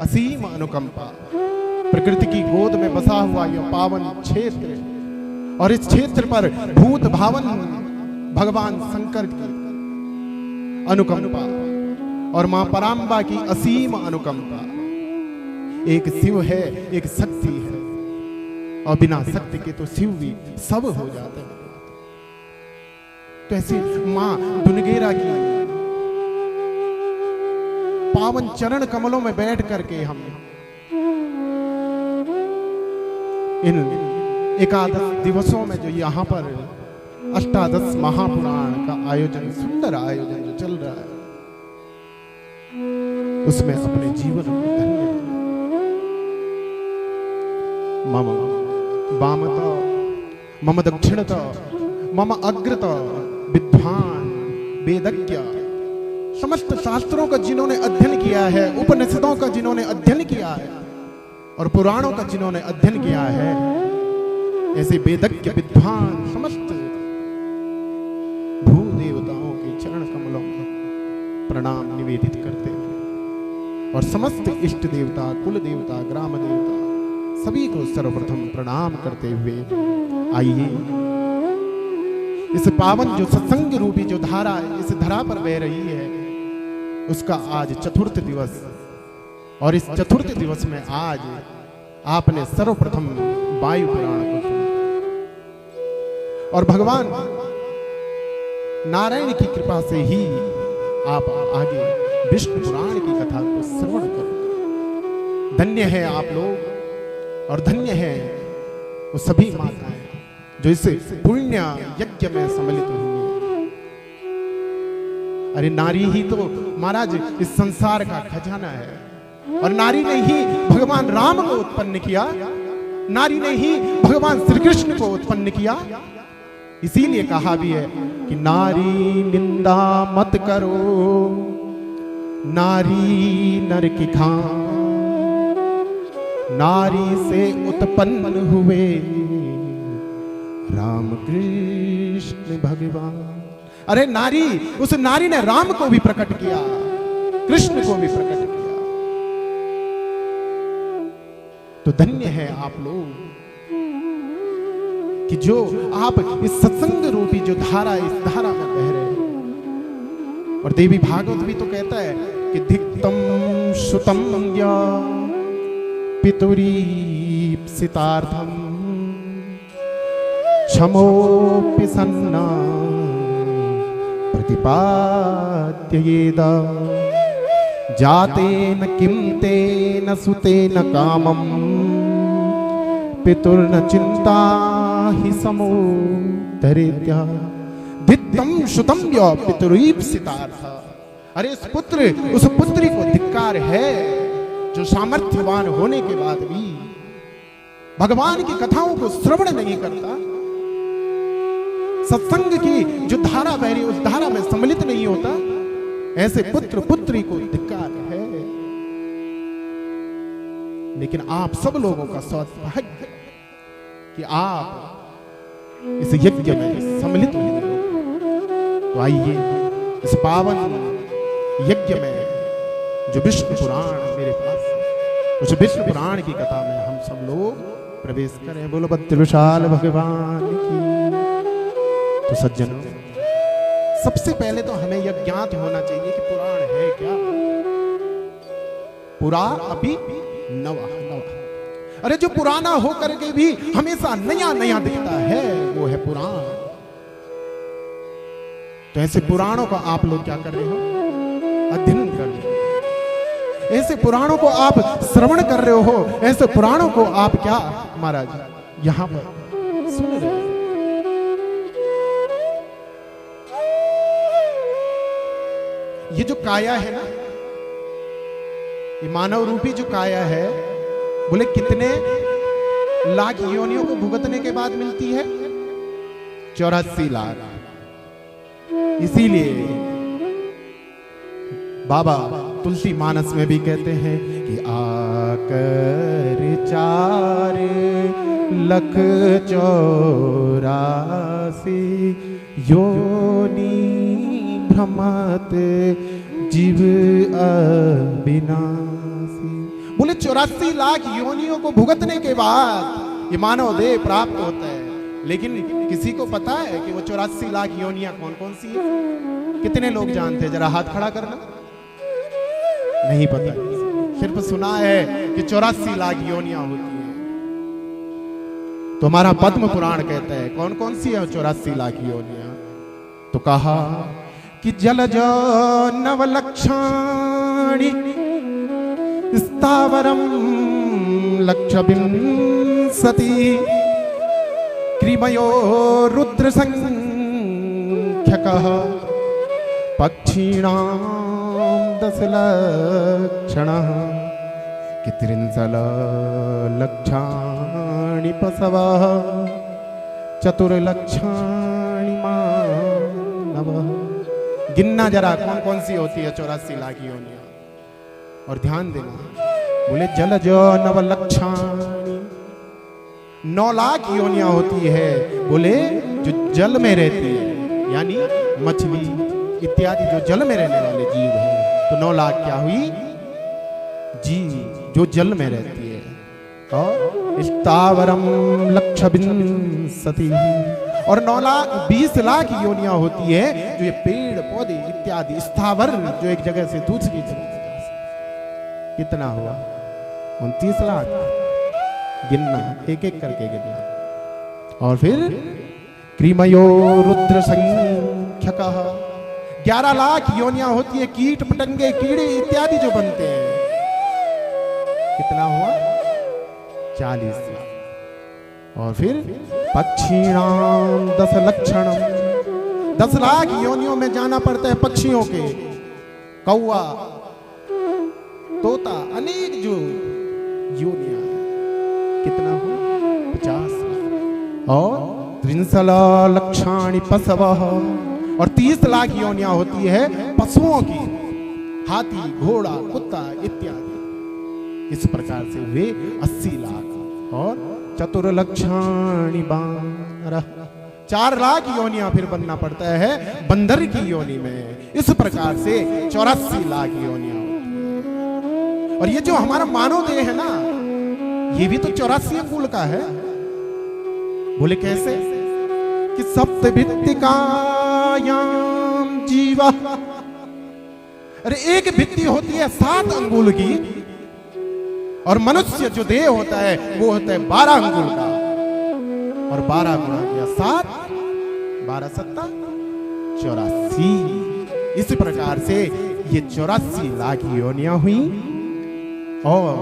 असीम अनुकंपा। प्रकृति की गोद में बसा हुआ यह पावन क्षेत्र और इस क्षेत्र पर भूत भावन भगवान शंकर की अनुकंपा और मां परांबा की असीम अनुकंपा। एक शिव है, एक शक्ति है, और बिना शक्ति के तो शिव भी सब हो जाते हैं। तो ऐसे मां दुनगेरा की पावन चरण कमलों में बैठ करके हम इन एकादश दिवसों में जो यहाँ पर अष्टादश महापुराण का आयोजन, सुंदर आयोजन जो चल रहा है, उसमें अपने जीवन को धन्य मम वामत मम दक्षिणत मम अग्रत विद्वान वेदज्ञ। समस्त शास्त्रों का जिन्होंने अध्ययन किया है, उपनिषदों का जिन्होंने अध्ययन किया है और पुराणों का जिन्होंने अध्ययन किया है, ऐसे वेदज्ञ विद्वान समस्त भू देवताओं के चरण कमलों में प्रणाम निवेदित करते हुए और समस्त इष्ट देवता, कुल देवता, ग्राम देवता सभी को सर्वप्रथम प्रणाम करते हुए आइए इस पावन जो सत्संग रूपी जो धारा इस धरा पर बह रही है, उसका आज चतुर्थ दिवस, और इस चतुर्थ दिवस में आज आपने सर्वप्रथम वायु पुराण को सुना और भगवान नारायण की कृपा से ही आप आगे विष्णु पुराण की कथा को श्रवण करो। धन्य है आप लोग और धन्य है वो सभी माताएं जो इस पुण्य यज्ञ में सम्मिलित हुई। अरे नारी ही तो महाराज इस संसार का खजाना है और नारी ने ही भगवान राम को उत्पन्न किया, नारी ने ही भगवान श्री कृष्ण को उत्पन्न किया। इसीलिए कहा भी है कि नारी निंदा मत करो, नारी नर की खान, नारी से उत्पन्न हुए राम कृष्ण भगवान। अरे नारी, उस नारी ने राम को भी प्रकट किया, कृष्ण को भी प्रकट किया। तो धन्य है आप लोग कि जो आप इस सत्संग रूपी जो धारा, इस धारा में बह रहे हैं। और देवी भागवत भी तो कहता है कि धिक्तम सुतम या पितुरीप्सितार्थम क्षमोऽपि सन्ना प्रतिपाद्ययेद जातेन किं तेन सुतेन कामं पितुर्न चिंता ही समो धरेत्या। धिक्तम सुतम या पितुरीप्सितार्थ। अरे उस पुत्री को धिक्कार है जो सामर्थ्यवान होने के बाद भी भगवान की कथाओं को श्रवण नहीं करता, सत्संग की जो धारा बह रही उस धारा में सम्मिलित नहीं होता। ऐसे पुत्र पुत्री को धिक्कार है। लेकिन आप सब लोगों का सौभाग्य है कि आप इस यज्ञ में सम्मिलित हुए हो। तो आइए इस पावन यज्ञ में जो विष्णु पुराण मेरे पास है, उस विष्णु पुराण की कथा में हम सब लोग प्रवेश करें। बोलो भद्र विशाल भगवान की। तो सज्जनों, सबसे पहले तो हमें यह ज्ञात होना चाहिए कि पुराण है क्या। पुरा अभी नवा नवा। अरे जो पुराना हो करके भी हमेशा नया नया दिखता है वो है पुराण। तो ऐसे पुराणों का आप लोग क्या कर रहे हो? अध्ययन कर रहे हो। ऐसे पुराणों को आप श्रवण कर रहे हो। ऐसे पुराणों को आप क्या महाराज यहां पर सुन रहे हो। ये जो काया है ना, ये मानव रूपी जो काया है, बोले कितने लाख योनियों को भुगतने के बाद मिलती है? 84 लाख। इसीलिए बाबा तुलसी मानस में भी कहते हैं कि आकर 4,84,000 योनि भ्रमत जीव अविनाशी। बोले 84 लाख योनियों को भुगतने के बाद ये मानव देह प्राप्त होता है। लेकिन किसी को पता है कि वो 84 लाख योनियां कौन कौन सी है? कितने लोग जानते हैं? जरा हाथ खड़ा करना। नहीं पता, सिर्फ सुना है कि 84 लाख योनियां होती हैं। तो हमारा पद्म पुराण कहता है कौन कौन सी है 84 लाख योनियां। तो कहा कि जलज नवलक्षाणि स्थावरम लक्षविंशति क्रीमयो रुद्र संख्यकः पक्षीणां दशलक्षणः त्रिंशल्लक्षाणि पशवः चतुर्लक्षाणि मानवः। गिनना जरा कौन कौन सी होती है 84 लाख योनियां। और ध्यान देना, बोले जलज नवलक्षाणि 9 लाख योनियां होती है। बोले जो जल में रहती है, यानी मछली इत्यादि जो जल में रहने वाले जीव हैं। तो 9 लाख क्या हुई? जीव जो जल में रहती है। और स्थावरम लक्षविंशति, और 20 लाख योनियां होती है जो ये पेड़ पौधे इत्यादि स्थावर जो एक जगह से दूसरी जगह। कितना हुआ? 29 लाख। गिनना, एक एक करके गिनना। और फिर क्रीमयो रुद्र संख्यकः 11 लाख योनियां होती है। कीट पतंगे कीड़े इत्यादि जो बनते हैं। कितना हुआ? 40 लाख। और फिर पक्षीणां दशलक्षणम् 10 लाख योनियों में जाना पड़ता है पक्षियों के। कौवा, तोता, अनेक जो योनियां। कितना हुआ? 50 लाख। और त्रिंशल्लक्षाणि पशवः, और 30 लाख योनियां होती है पशुओं की। हाथी, घोड़ा, कुत्ता इत्यादि। इस प्रकार से हुए 80 लाख। और चतुर्लक्षाणि बानरः 4 लाख योनियां फिर बनना पड़ता है बंदर की योनि में। इस प्रकार से 84 लाख योनियां होती है। और ये जो हमारा मानव देह है ना, ये भी तो 84 अंगुल का है। बोले कैसे? कि सप्तभित्तिकायां जीवा, अरे एक भित्ति होती है 7 अंगुल की, और मनुष्य जो देह होता है वो होता है 12 अंगुल का। और 12 गुणा किया 7, 12 सत्ता 84। इस प्रकार से ये 84 लाख योनियां हुई। और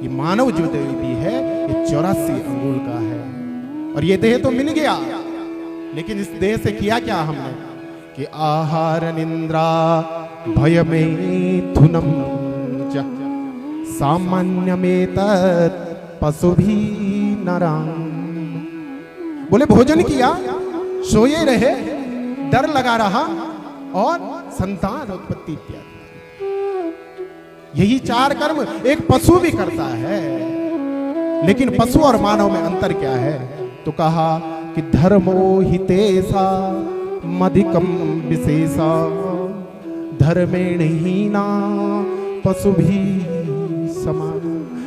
ये मानव जो देह भी है ये 84 अंगुल का है। और ये देह तो मिल गया, लेकिन इस देह से किया क्या हमने? कि आहार निंद्रा भय मैथुनम च सामान्यमेतत् पशुभिः नरां। बोले भोजन किया, सोए रहे, डर लगा रहा, और संतान उत्पत्ति इत्यादि। यही 4 कर्म एक पशु भी करता है। लेकिन पशु और मानव में अंतर क्या है? तो कहा कि धर्मो हितेषा मधिकम विशेषा धर्मेण हीना पशुभिः समान।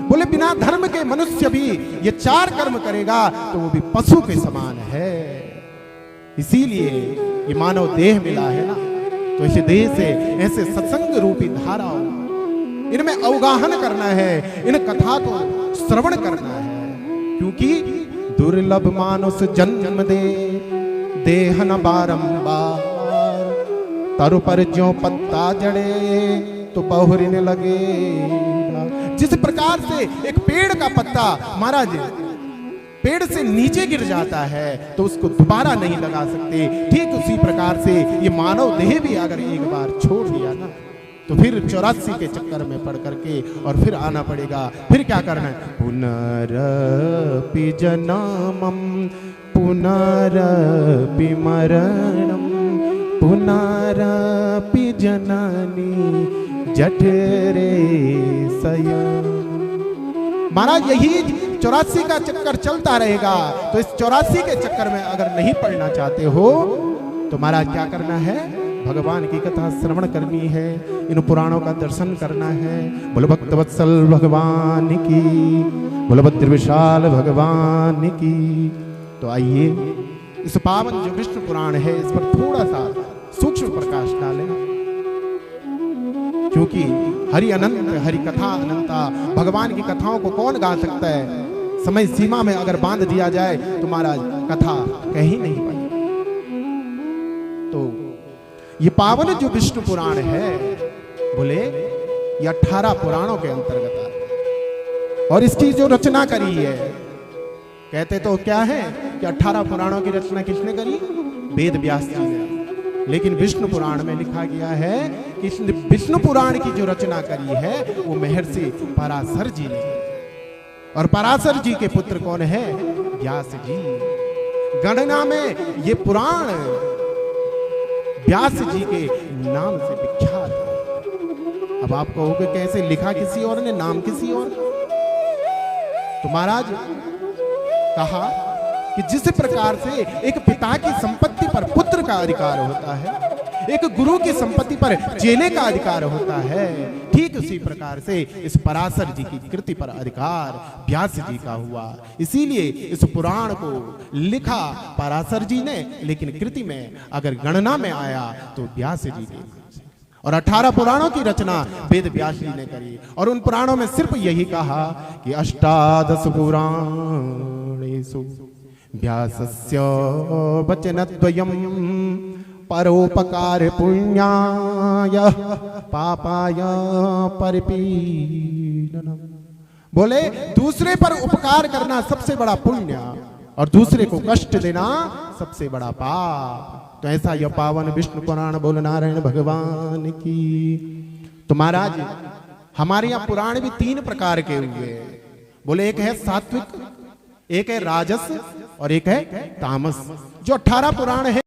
बोले बिना धर्म के मनुष्य भी ये 4 कर्म करेगा तो वो भी पशु के समान है। इसीलिए ये मानव देह मिला है ना, तो इस देह से ऐसे सत्संग रूपी धाराओं इनमें अवगाहन करना है, इन कथा को श्रवण करना है। क्योंकि दुर्लभ मानुष जन्म दे देह न बारंबार, तरु पर ज्यों पत्ता जड़े तो बहुरिन लगे। जिस प्रकार से एक पेड़ का पत्ता महाराज पेड़ से नीचे गिर जाता है तो उसको दोबारा नहीं लगा सकते, ठीक उसी प्रकार से ये मानव देह भी अगर एक बार छोड़ दिया ना तो फिर 84 के चक्कर में पड़ करके और फिर आना पड़ेगा। फिर क्या करना है? पुनरपि जन्मम पुनरपि मरणम पुनरपि जननी जठरे शयन। महाराज यही 84 का चक्कर चलता रहेगा। तो इस 84 के चक्कर में अगर नहीं पड़ना चाहते हो तो महाराज क्या करना है? भगवान की कथा श्रवण करनी है, इन पुराणों का दर्शन करना है। बोलो भक्तवत्सल भगवान की, बोलो भद्र विशाल भगवान की। तो आइए इस पावन जो विष्णु पुराण है इस पर थोड़ा सा सूक्ष्म प्रकाश डालें, क्योंकि हरि अनंत, हरि कथा अनंता। भगवान की कथाओं को कौन गा सकता है? समय सीमा में अगर बांध दिया जाए तो महाराज कथा कह ही नहीं पाई। तो ये पावन जो विष्णु पुराण है, बोले ये 18 पुराणों के अंतर्गत है। और इसकी जो रचना करी है, कहते तो क्या है कि 18 पुराणों की रचना किसने करी? वेद व्यास जी ने। लेकिन विष्णु पुराण में लिखा गया है कि विष्णु पुराण की जो रचना करी है वो महर्षि पराशर जी ने। और पराशर जी के पुत्र कौन है? व्यास जी। गणना में ये पुराण व्यास जी के नाम से विख्यात है। अब आप कहोगे कैसे, लिखा किसी और ने, नाम किसी और। तो महाराज कहा कि जिस प्रकार से एक पिता की संपत्ति पर पुत्र का अधिकार होता है, एक गुरु की संपत्ति पर चेले का अधिकार होता है, ठीक उसी प्रकार से इस पराशर जी की कृति पर अधिकार व्यास जी का हुआ। इसीलिए इस पुराण को लिखा पराशर जी ने, लेकिन कृति में अगर गणना में आया तो व्यास जी ने। और 18 पुराणों की रचना वेद व्यास जी ने करी। और उन पुराणों में सिर्फ यही कहा कि अष्टादश पुराणेषु व्यासस्य वचनद्वयम् परोपकार पुण्याय पापाय परिपीडनम्। बोले दूसरे पर उपकार करना सबसे बड़ा पुण्य और दूसरे को कष्ट देना सबसे बड़ा पाप। तो ऐसा यह पावन विष्णु पुराण बोल नारायण भगवान की। तो महाराज हमारे यहाँ पुराण भी 3 प्रकार के हुए। बोले एक है सात्विक, एक है राजस और एक है तामस। जो 18 पुराण है